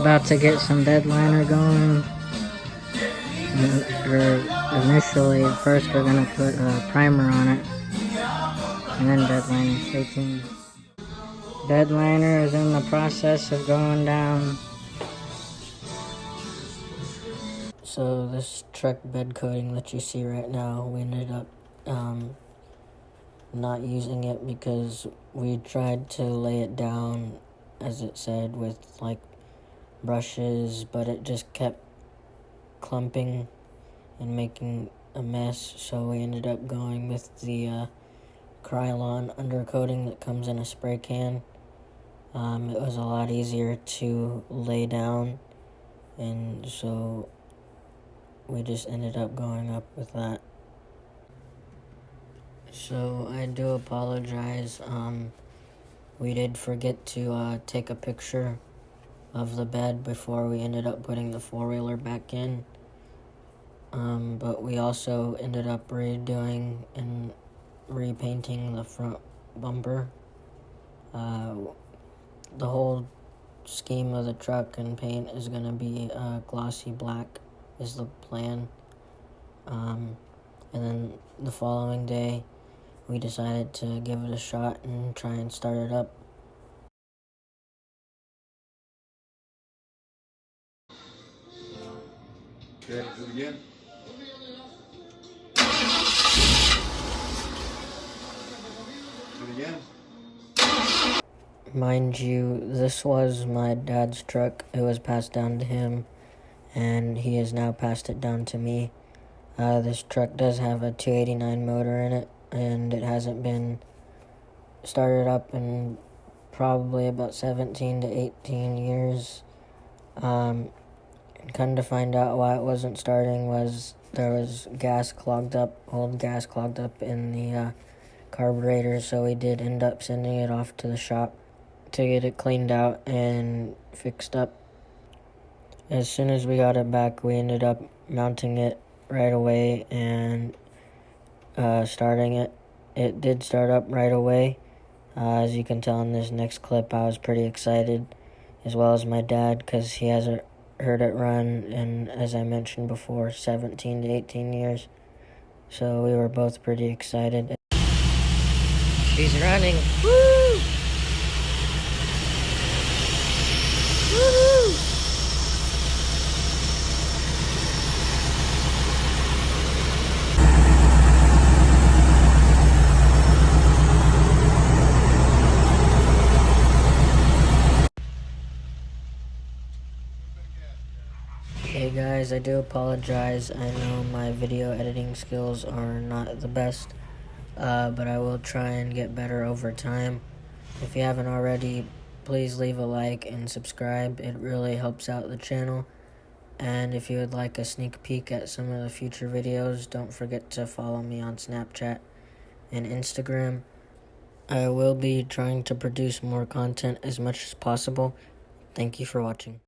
about to get some bed liner going. Initially, first we're gonna put a primer on it, and then bed liner. Stay tuned. Bed liner is in the process of going down. So this truck bed coating that you see right now, we ended up not using it because we tried to lay it down, as it said, with like brushes, but it just kept clumping and making a mess, so we ended up going with the Krylon undercoating that comes in a spray can. It was a lot easier to lay down, and so we just ended up going up with that. So I do apologize. We did forget to take a picture of the bed before we ended up putting the four-wheeler back in. But we also ended up redoing and repainting the front bumper. The whole scheme of the truck and paint is going to be glossy black is the plan. And then the following day, we decided to give it a shot and try and start it up. Okay, do it again. Do it again. Mind you, this was my dad's truck. It was passed down to him, and he has now passed it down to me. This truck does have a 289 motor in it, and it hasn't been started up in probably about 17 to 18 years. Kind of find out why it wasn't starting was there was old gas clogged up in the carburetor, so we did end up sending it off to the shop to get it cleaned out and fixed up. As soon as we got it back, we ended up mounting it right away and starting it. It did start up right away. As you can tell in this next clip, I was pretty excited, as well as my dad, because he hasn't heard it run in, as I mentioned before, 17 to 18 years. So we were both pretty excited. She's running. Woo! Woo-hoo! Hey guys, I do apologize. I know my video editing skills are not the best, but I will try and get better over time. If you haven't already, please leave a like and subscribe. It really helps out the channel. And if you would like a sneak peek at some of the future videos, don't forget to follow me on Snapchat and Instagram. I will be trying to produce more content as much as possible. Thank you for watching.